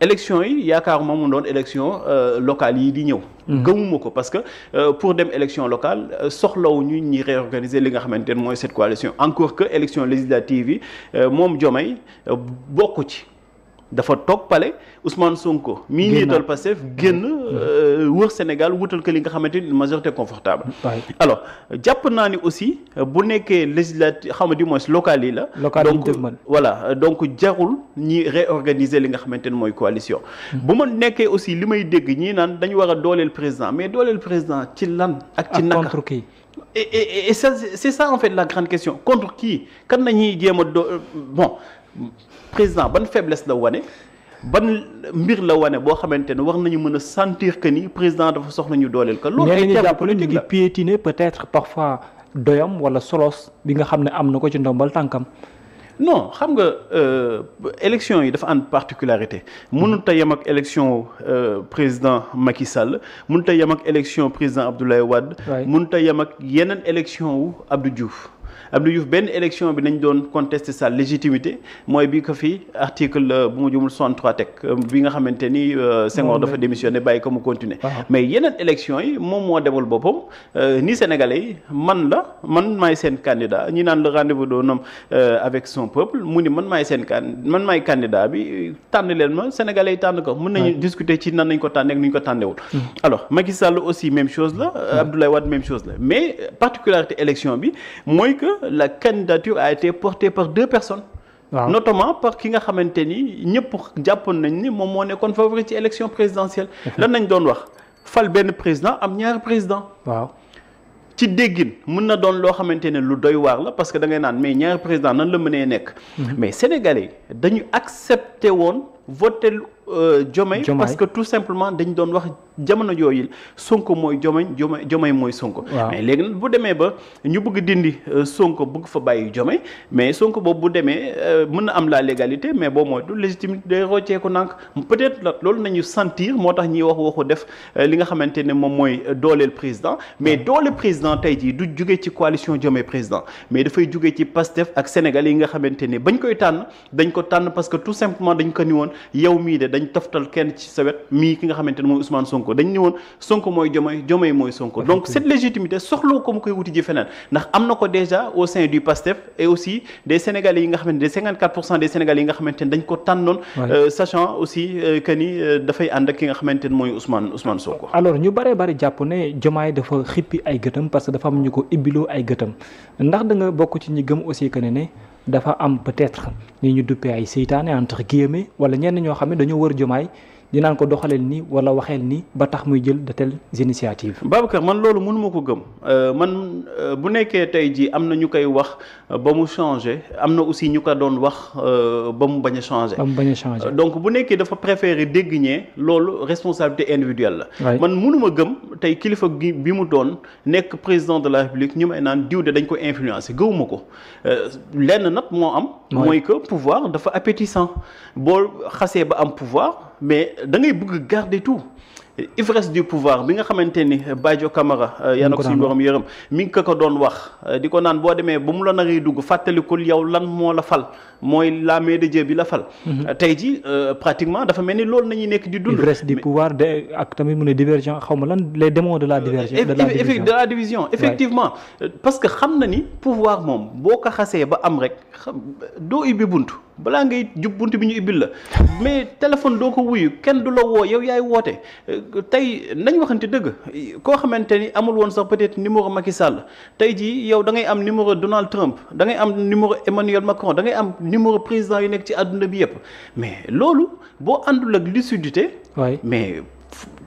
élection yi yaakaaruma mu doon élection locale yi di ñëw. gëmuma ko parce que pour dem élection locale soxlawuñu ñi réorganiser li nga xamante ne mooy cette coalition encore que élection législative yi moom Diomaye bokku ci. dafa toog pale Ousmane Sonko mii njiital Pastef génn wër Sénégal wutal ko li nga xamante ni majorité confortable alors jàpp naa ni aussi bu nekkee législative xam nga du moins local yi la donc voilà donc jarul ñi réorganiser li nga xamante ni mooy coalition bu ma nekkee aussi li may dégg ñii naan dañu war a dooleel président mais dooleel président ci lan ak ci naka contre qui et ça c'est ça en fait la grande question contre qui kan nañuy jéem a bon président ban faiblesse la wane ban mbir la wane boo xamante ne war nañu mën a sentir que ni président dafa soxla ñu dooleel ko. loolu ay termes politique la ñu ngi piétiner peut-être parfois doyam wala solos bi nga xam ne am na ko ci ndombal tànkam. non xam nga élection yi dafa am particularité mënut a yem ak élection président Macky Sall mënut a yem ak élection président Abdoulaye Wade. mënut a yem ak yeneen élection wu Abdou Diouf. Abdou Diouf benn élection bi nañ doon contester sa légitimité mooy bi ko fi article bu ma jumul 63 teg bi nga xamante ni Senghor dafa démissionné bàyyi ko mu continuer mais yeneen élection yi moom moo demal boppam ni Sénégalais yi man maay seen candidat ñi naan le rendez-vous d'un homme avec son peuple mu ni man maay candidat bi tànn leen ma Sénégalais yi tànn ko mën nañu discuter ci nan nañ ko tànneek nu ñu ko tànnewul alors Macky Sall aussi même chose la Abdoulaye Wade même chose la mais particularité élection bi mooy que la candidature a été portée par deux personnes. Notamment par ki nga xamante ni ñëpp jàppoon nañ ni moom moo nekkoon favori ci élection présidentielle. lan nañ doon wax fal benn président am ñaari président. waaw ci déggin mën na doon loo xamante ne lu doy waar la parce que da ngay naan mais ñaari président nan la mënee nekk. mais Sénégalais dañu accepté woon voter Diomaye parce que tout simplement dañ doon wax jamono yooyu Sonko mooy Diomaye mooy Sonko. mais léegi nag bu demee ba ñu bëgg dindi Sonko bëgg fa bàyyi Diomaye mais Sonko boobu bu demee mën na am la légalité mais boo mooy du légitimité day rocceeku nànk peut-être loolu nañu sentir moo tax ñuy waxu def li nga xamante ne moom mooy dooleel président mais doole président tey jii du jugee ci coalition Diomaye président mais dafay jugee ci Pastef ak Sénégal yi nga xamante ne bañ koy tànn dañ ko tànn parce que tout simplement dañ ko ni woon yow mii de dañ toftal kenn ci sa wet mii ki nga xamante ne mooy Ousmane Sonko dañ ni woon Sonko mooy Diomaye mooy Sonko donc cette légitimité soxlawu ko mu koy wuti ji feneen ndax am na ko déjà au sein du PASTEF et aussi des Sénégalais yi nga xamante ne 54% des Sénégalais yi nga xamante ne dañ ko tànnoon sachant aussi que ni dafay ànd ak ki nga xamante ne mooy Ousmane Sonko. alors ñu bari jàpp ne Diomaye dafa xippi ay gëtam parce que dafa am ñu ko ibbiloo ay gëtam ndax da nga bokk ci ñi gëm aussi que ne dafa am peut-être ni ñu duppee ay seytaane entre guillemets wala ñenn ñoo xam ne dañoo wër Diomaye dinaan ko doxaleel nii wala waxeel nii ba tax muy jël de telles initiatives. Babacar man loolu mënuma ko gëm man bu nekkee tey jii am na ñu koy wax ba mu changé am na aussi ñu ko doon wax ba mu bañ a changé. donc bu nekkee dafa préféré dégg ñee loolu responsabilité individuelle la. man mënuma gëm tey kilifa gi bi mu doon nekk président de la République ñu may naan diw de dañ ko influencer gëwuma ko lenn nag moo am. mooy que pouvoir dafa appétissant boo xasee ba am pouvoir. mais da ngay bëgg garder tout ivresse du pouvoir bi nga xamante ni Badio Camara yal na ko suñu borom yërëm mi ngi ko doon wax di ko naan boo demee ba mu la naree dugg fàttalikul yow lan moo la fal mooy la main de Dieu bi la fal. tey ji pratiquement dafa mel ni loolu nañuy nekk di dund. ivresse du pouvoir ak tamit mu ne divergent xaw ma lan les démons de la diversion. de la division effectivement parce que xam na ni pouvoir moom boo ko xasee ba am rek doo ubbi buntu balaa ngay jub buntu bi ñu ubbil la mais téléphone doo ko wuyu kenn du la woo yow yaay woote. tey nañ waxante dëgg koo xamante ni amul woon sax peut-être numéro Macky Sall tey jii yow da ngay am numéro Donald Trump da ngay am numéro Emmanuel Macron da ngay am numéro président yu nekk ci àdduna bi yëpp mais loolu boo àndul ak lucidité mais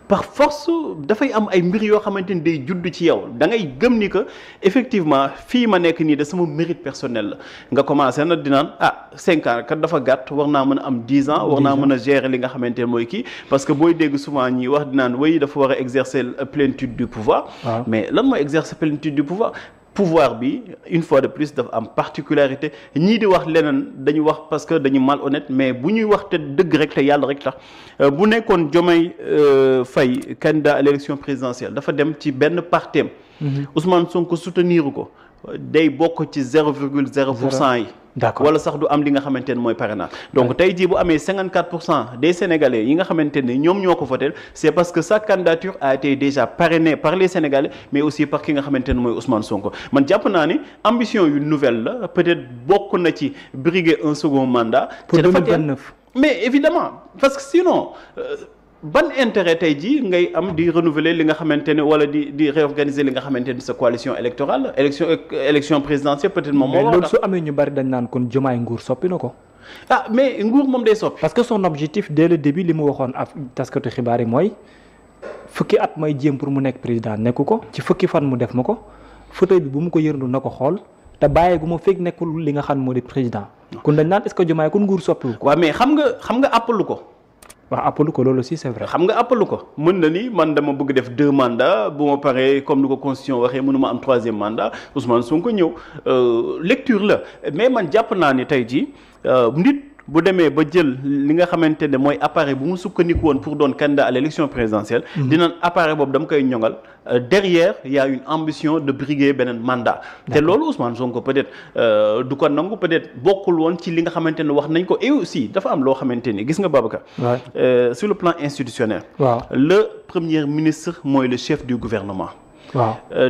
par force dafay am ay mbir yoo xamante ni day judd ci yow da ngay gëm ni que effectivement fii ma nekk nii de sama mérite personnel la nga commencé na dinaan 5 ans kat dafa gàtt war naa mën a am 10 ans war naa mën a gérer li nga xamante ne mooy kii parce que booy dégg souvent ñi wax dinaan way dafa war a exercer plénitude du pouvoir mais lan mooy exercer plénitude du pouvoir bi une fois de plus dafa am particularité ñii di wax leneen dañu wax parce que dañu malhonnête mais bu ñuy wax te dëgg rek te yàlla rek tax bu nekkoon Diomaye Faye candidat à l'élection présidentielle dafa dem ci benn partem Ousmane Sonko soutenir ko day bokk ci 0,0% yi d'accord wala sax du am li nga xamante ne mooy parrainage. donc tey jii bu amee 54% des sénégalais yi nga xamante ne ñoom ñoo ko voté c'est parce que sa candidature a été déjà parrainée par les sénégalais mais aussi par ki nga xamante ne mooy Ousmane Sonko man jàpp naa ni ambition yu nouvelle la peut-être bokk na ci briguer un second mandat. pour 2029 mais évidemment parce que sinon. ban intérêt tey jii ngay am di renouveler li nga xamante ne wala di réorganiser li nga xamante ne sa coalition électorale élection présidentielle peut-être moom moo loolu su amee ñu bari dañ naan kon Diomaye nguur soppi na ko mais nguur moom day soppi parce que son objectif dès le début li mu waxoon ak taskatu xibaar yi mooy fukki at may jéem pour mu nekk président nekku ko ci fukki fan mu def ma ko fauteuil bi bu mu ko yërndu na ko xool te bàyyee gu ma fekk nekkul li nga xam moo di président kon dañ naan est-ce que Diomaye kon nguur soppiwu ko waaw mais xam nga appalu ko waaw appalu ko loolu aussi c'est vrai. xam nga appalu ko mën na ni man dama bëgg def 2 mandats bu ma paree comme ni ko constitution waxee mënuma am 3e mandat Ousmane Sonko ñëw lecture la mais man jàpp naa ni tey jii nit bu demee ba jël li nga xamante ne mooy appareil bu mu sukkandiku woon pour doon candidat à l'élection présidentielle. dinañ appareil boobu dama koy ñoŋal. derrière il y a une ambition de briguer beneen mandat. te loolu Ousmane Sonko peut-être du ko nangu peut-être bokkul woon ci li nga xamante ne wax nañ ko et aussi dafa am loo xamante ni gis nga Babacar. sur le plan institutionnel. le premier ministre mooy le chef du gouvernement.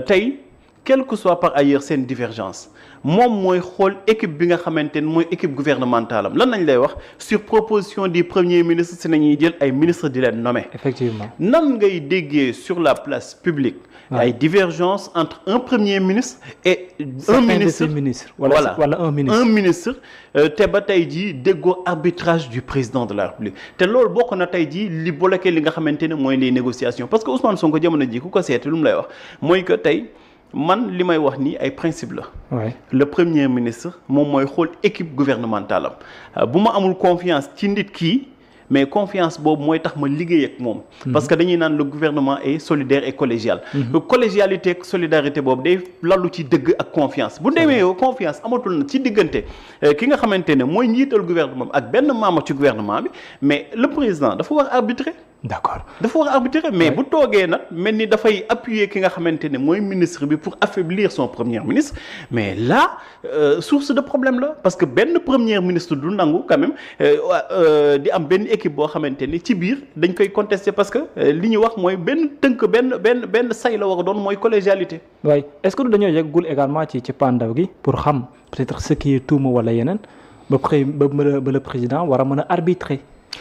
tey quel que soit par ailleurs seen divergence. moom mooy xool équipe bi nga xamante ne mooy équipe gouvernementale am lan lañ lay wax sur proposition du premier ministre si nañuy jël ay ministres di leen nommer. effectivement nan ngay déggee sur la place publique. ay divergence entre un premier ministre et un ministre wala un ministre te ba tey jii déggoo arbitrage du président de la République te loolu bokk na tey jii li bloqué li nga xamante ne mooy les négociations parce que Ousmane Sonko jamono ji ku ko seeti lu mu lay wax mooy que tey man li may wax nii ay principe la. le premier ministre moom mooy xool équipe gouvernementale am bu ma amul confiance ci nit kii mais confiance boobu mooy tax ma liggéey ak moom. parce que dañuy naan le gouvernement est solidaire et collégial. collégialité ak solidarité boobu day lalu ci dëgg ak confiance. bu demee confiance amatul na ci diggante ki nga xamante ne mooy njiital gouvernement ak benn membre ci gouvernement bi mais le président dafa war arbitrer. d'accord dafa war a arbitrer mais bu toogee nag mel ni dafay appuyer ki nga xamante ne mooy ministre bi pour affaiblir son premier ministre mais là source de problème la parce que benn premier ministre du nangu quand même di am benn équipe boo xamante ni ci biir dañ koy contester parce que li ñu wax mooy benn tënk benn say la war a doon mooy collégialité. waaye est-ce que du dañoo yeggul également ci pandaw gi pour xam peut-être ce qui est tuuma wala yeneen ba le président war a mën a arbitrer.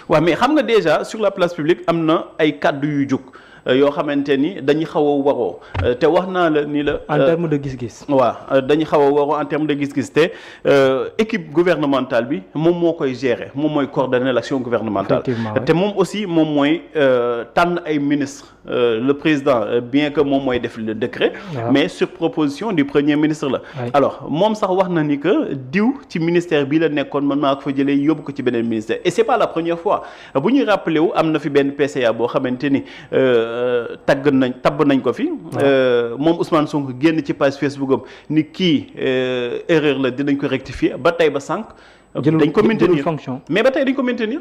waaw mais xam nga déjà sur la place publique am na ay kàddu yu jóg yoo xamante ni dañuy xaw a waroo te wax naa la ni la. en terme de gis-gis. waaw dañuy xaw a waroo en terme de gis-gis te équipe gouvernementale bi moom moo koy gérer moom mooy coordonner l'action gouvernementale. te moom aussi moom mooy tànn ay ministres le président bien que moom mooy def le décret. mais sur proposition du premier ministre la. alors moom sax wax na ni que diw ci ministère bii la nekkoon man maa ko fa jëlee yóbbu ko ci beneen ministère et c'est pas la première fois bu ñuy rappelé wu am na fi benn PCA boo xamante ni. tabb nañ ko fi. moom Ousmane Sonko génn ci page Facebook am ni kii erreur la dinañ ko rectifier ba tey ba sànq. dañ ko maintenir mais ba tey dañ ko maintenir.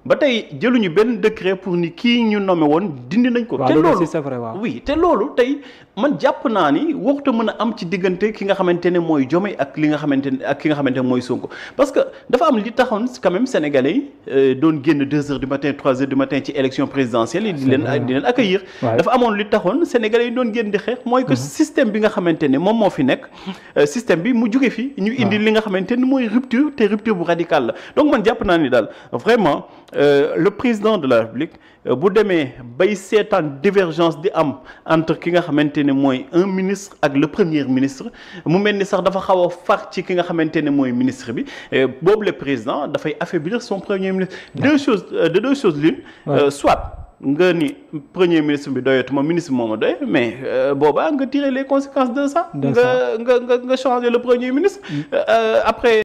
ba tey jëluñu benn décret pour ni kii ñu nommé woon dindi nañ ko. te loolu c'est vrai waaw. oui te loolu tey man jàpp naa ni waxtu mën a am ci diggante ki nga xamante ne mooy Diomaye ak li nga xamante ne ak ki nga xamante ne mooy Sonko parce que dafa am li taxoon quand même sénégalais yi doon génn 2 heures du matin 3 heures du matin ci élection présidentielle yi di leen accueillir. dafa amoon li taxoon sénégalais yi doon génn di xeex mooy que système bi nga xamante ne moom moo fi nekk système bi mu jóge fi ñu indi li nga xamante ne mooy rupture te rupture bu radicale la donc man jàpp naa ni daal vraiment le président de la République bu demee bay seetaan divergence di am entre ki nga xamante ne mooy un ministre ak le premier ministre mu mel ni sax dafa xaw a far ci ki nga xamante ne mooy ministre bi boobu le président dafay affaiblir son premier ministre. deux choses l'une soit nga ni premier ministre bi doyatuma ministre moo ma doy mais boobaa nga tirer les conséquences de ça. nga changer le premier ministre après.